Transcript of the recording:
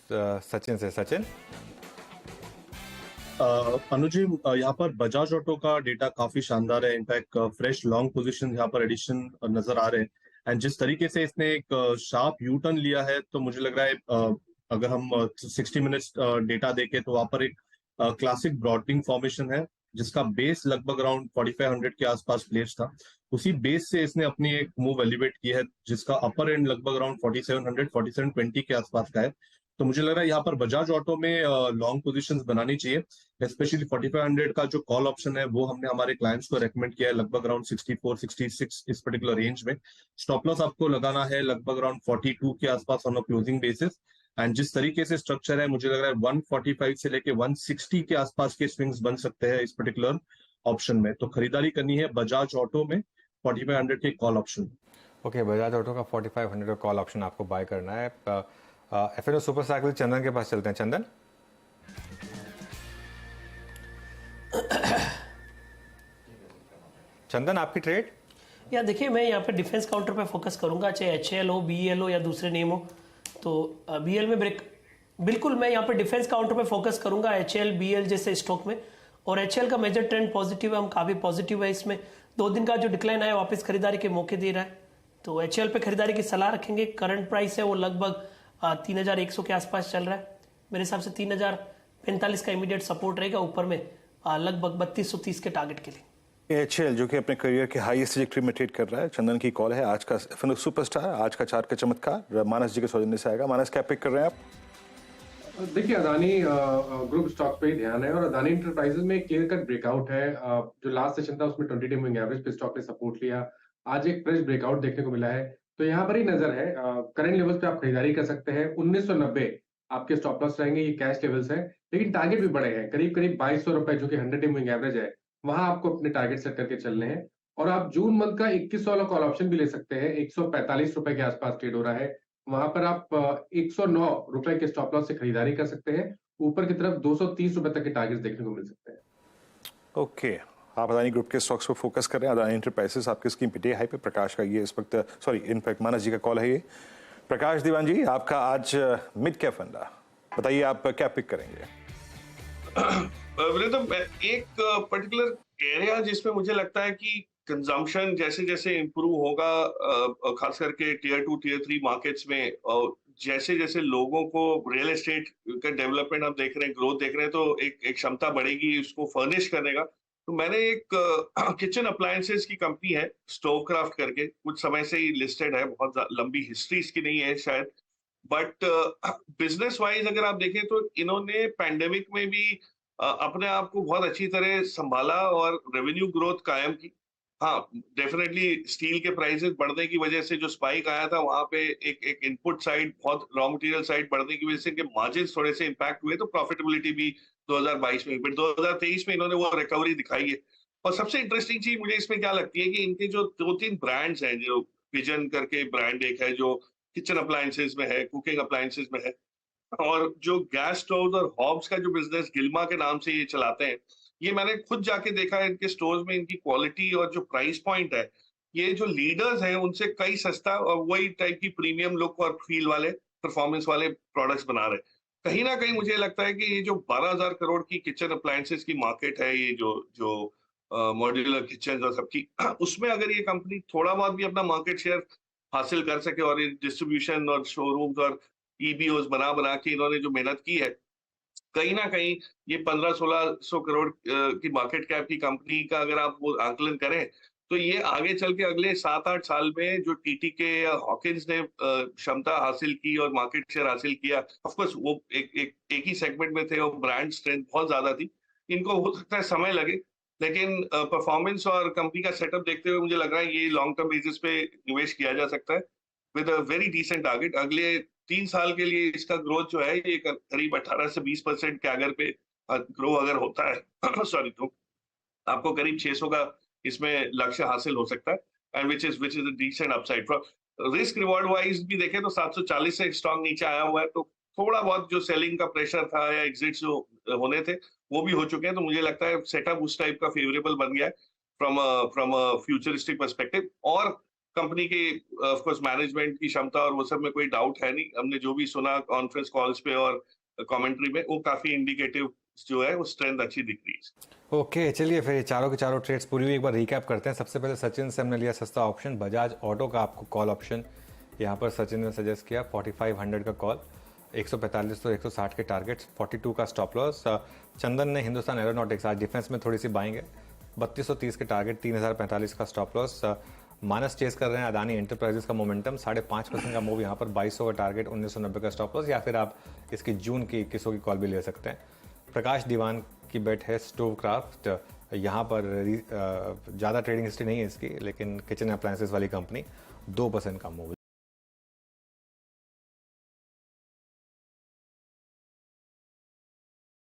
सचिन से। सचिन, अनुज जी, यहाँ पर बजाज ऑटो का डेटा काफी शानदार है। इनफैक्ट फ्रेश लॉन्ग पोजीशन यहाँ पर एडिशन नजर आ रहे हैं। एंड जिस तरीके से इसने एक शार्प यू टर्न लिया है, तो मुझे लग रहा है अगर हम 60 मिनट्स डेटा देखें तो वहां पर एक क्लासिक ब्रॉडनिंग फॉर्मेशन है, जिसका बेस लगभग अराउंड 4500 के आसपास प्लेस था। उसी बेस से इसने अपनी एक मूव एलिवेट की है, जिसका अपर एंड लगभग अराउंड 4700 4720 के आसपास का है। तो मुझे लग रहा है यहाँ पर बजाज ऑटो में लॉन्ग पोजीशंस बनानी चाहिए। स्पेशली 4500 का जो कॉल ऑप्शन है, वो हमने हमारे क्लाइंट्स को रेकमेंड किया है लगभग अराउंड 64 66 इस पर्टिकुलर रेंज में। स्टॉप लॉस आपको लगाना है लगभग अराउंड 42 के आसपास on a closing basis. And जिस तरीके से स्ट्रक्चर है, मुझे लग रहा है 145 से लेके 160 के आसपास के स्विंग्स बन सकते हैं इस पर्टिकुलर ऑप्शन में। तो खरीदारी करनी है बजाज ऑटो में 4500 के call option. Okay, Bajaj auto का 4500 का कॉल ऑप्शन आपको बाय करना है। एफएनओ सुपर साइकिल चंदन के पास चलते हैं। चंदन, चंदन आपकी ट्रेड? या देखिए, मैं यहाँ पे डिफेंस काउंटर पे फोकस करूंगा, चाहे एचएल हो, बीएल हो या दूसरे नेम हो। तो बीएल में ब्रेक, बिल्कुल मैं यहाँ पे डिफेंस काउंटर पे फोकस करूंगा एचएल बीएल जैसे स्टॉक में। और एचएल का मेजर ट्रेंड पॉजिटिव है, हम काफ़ी पॉजिटिव है इसमें। 2 दिन का जो डिक्लाइन आया, वापस खरीदारी के मौके दे रहा है, तो एचएल पे खरीदारी की सलाह रखेंगे। करंट प्राइस है वो लगभग 3100 के आसपास चल रहा है। मेरे हिसाब से 3045 का इमीडिएट सपोर्ट रहेगा, ऊपर में लगभग 3230 के टारगेट के लिए। एचएल जो कि अपने करियर के हाईएस्ट ट्रैजेक्टरी में ट्रेड कर रहा है। चंदन की कॉल है, आज का एफएनओ सुपरस्टार, आज का चार्ट का चमत्कार मानस जी के सौजन्य से आएगा। मानस, क्या पिक कर रहे हैं आप? देखिए, अदानी ग्रुप स्टॉक पे ही ध्यान है, और अदानी इंटरप्राइजेज में एक क्लियर कट ब्रेकआउट है। जो लास्ट सेशन था उसमें 20 डे मूविंग एवरेज पे स्टॉक ने सपोर्ट लिया। आज एक फ्रेश ब्रेकआउट देखने को मिला है, तो यहाँ पर ही नजर है। करंट लेवल्स पे आप खरीदारी कर सकते हैं। 1990 आपके स्टॉप लॉस रहेंगे, ये कैश लेवल्स है। लेकिन टारगेट भी बड़े हैं, करीब करीब 2200 रुपए, जो कि 100 डे मूविंग एवरेज है। वहां आपको अपने टारगेट सेट करके चलने हैं। और आप जून मंथ का 2100 वाला कॉल ऑप्शन भी ले सकते हैं। 145 रुपए के आसपास ट्रेड हो रहा है। वहां पर आप 109 रुपए के स्टॉप लॉस से खरीदारी कर सकते हैं। ऊपर की तरफ 230 रुपए तक के टारगेट देखने को मिल सकते हैं। ओके, आप अदानी ग्रुप के स्टॉक्स पर फोकस कर रहे हैं। अदानी इंटरप्राइजेस आपके स्कीम पे डे हाई पे। प्रकाश का ये इस वक्त, सॉरी, इनफैक्ट मानस जी का कॉल है ये। प्रकाश दीवान जी, आपका आज मिड कैप फंडा, बताइए आप क्या पिक करेंगे? तो एक पर्टिकुलर एरिया जिसमें मुझे लगता है कि कंजम्पशन जैसे जैसे इम्प्रूव होगा, खास करके टीयर 2 टीयर 3 मार्केट्स में, और जैसे जैसे लोगों को रियल एस्टेट का डेवलपमेंट आप देख रहे हैं, ग्रोथ देख रहे हैं, तो एक क्षमता बढ़ेगी उसको फर्निश करने का। तो मैंने एक किचन अप्लायंसेस की कंपनी है स्टोवक्राफ्ट करके, कुछ समय से ही लिस्टेड है, बहुत लंबी हिस्ट्री इसकी नहीं है शायद, बट बिजनेस वाइज अगर आप देखें तो इन्होंने पैंडेमिक में भी अपने आप को बहुत अच्छी तरह संभाला और रेवेन्यू ग्रोथ कायम की। हाँ, डेफिनेटली स्टील के प्राइसेस बढ़ने की वजह से जो स्पाइक आया था, वहां पे एक इनपुट साइड, बहुत रॉ मटेरियल साइड बढ़ने की वजह से इनके मार्जिन थोड़े से इंपैक्ट हुए, तो प्रॉफिटेबिलिटी भी 2022 में, बट 2023 में इन्होंने वो रिकवरी दिखाई है। और सबसे इंटरेस्टिंग चीज मुझे इसमें क्या लगती है कि इनके जो 2-3 ब्रांड्स हैं, जो पिजन करके ब्रांड एक है जो किचन अप्लायंसेस में है, कुकिंग अप्लायंसेस में है, और जो गैस स्टोव और हॉब्स का जो बिजनेस गिल्मा के नाम से ये चलाते हैं, ये मैंने खुद जाके देखा है इनके स्टोर्स में। इनकी क्वालिटी और जो प्राइस पॉइंट है, ये जो लीडर्स हैं उनसे कई सस्ता और वही टाइप की प्रीमियम लुक और फील वाले, परफॉर्मेंस वाले प्रोडक्ट्स बना रहे हैं। कहीं ना कहीं मुझे लगता है कि ये जो 12,000 करोड़ की किचन अप्लायंसेस की मार्केट है, ये जो जो मॉड्यूलर किचन और सबकी, उसमें अगर ये कंपनी थोड़ा बहुत भी अपना मार्केट शेयर हासिल कर सके, और ये डिस्ट्रीब्यूशन और शोरूम्स और ईबीओस बना बना के इन्होंने जो मेहनत की है, कहीं ना कहीं ये 1500-1600 करोड़ की मार्केट कैप की कंपनी का अगर आप वो आकलन करें, तो ये आगे चल के अगले 7-8 साल में जो टीटीके या हॉकिंस ने क्षमता हासिल की और मार्केट शेयर हासिल किया, ऑफ कोर्स वो एक ही सेगमेंट में थे और ब्रांड स्ट्रेंथ बहुत ज्यादा थी, इनको हो सकता है समय लगे, लेकिन परफॉर्मेंस और कंपनी का सेटअप देखते हुए मुझे लग रहा है ये लॉन्ग टर्म बेसिस पे निवेश किया जा सकता है with a very decent target. अगले 3 साल के लिए इसका ग्रोथ जो है, ये करीब 18 से 20% कैगर पे ग्रो अगर होता है सॉरी, तो आपको करीब 600 का इसमें लक्ष्य हासिल हो सकता है, and which is a decent upside. Risk reward wise भी देखें तो 740 से स्ट्रॉन्ग नीचे आया हुआ है, तो थोड़ा बहुत जो सेलिंग का प्रेशर था या एग्जिट्स जो होने थे वो भी हो चुके हैं, तो मुझे लगता है सेटअप उस टाइप का फेवरेबल बन गया है फ्रॉम अ फ्यूचरिस्टिक पर्सपेक्टिव। और कंपनी के ऑफ कोर्स मैनेजमेंट की क्षमता और वो सब में कोई डाउट है नहीं। हमने जो भी सुना कॉन्फ्रेंस कॉल्स पे और कमेंट्री में, वो काफी इंडिकेटिव जो है वो स्ट्रेंथ अच्छी दिख रही है। ओके, चलिए फिर चारों के चारों ट्रेड्स पूरी हुई, एक बार रिकैप करते हैं। सबसे पहले सचिन से हमने लिया सस्ता ऑप्शन बजाज ऑटो का, आपको कॉल ऑप्शन यहाँ पर सचिन ने सजेस्ट किया 4500 का कॉल, 145 तो 160 के टारगेट्स, 42 का स्टॉप लॉस। चंदन ने हिंदुस्तान एरोनॉटिक्स, आज डिफेंस में थोड़ी सी बाइंग है, 3230 के टारगेट, 3045 का स्टॉप लॉस। मानस चेस कर रहे हैं अदानी एंटरप्राइजेस का मोमेंटम, 5.5% का मूव यहाँ पर, 2200 का टारगेट, 1990 का स्टॉप लॉस, या फिर आप इसकी जून की 2100 की कॉल भी ले सकते हैं। प्रकाश दीवान की बेट है स्टोवक्राफ्ट, यहाँ पर ज़्यादा ट्रेडिंग हिस्ट्री नहीं है इसकी, लेकिन किचन अप्लायंसेस वाली कंपनी, 2% का मूव।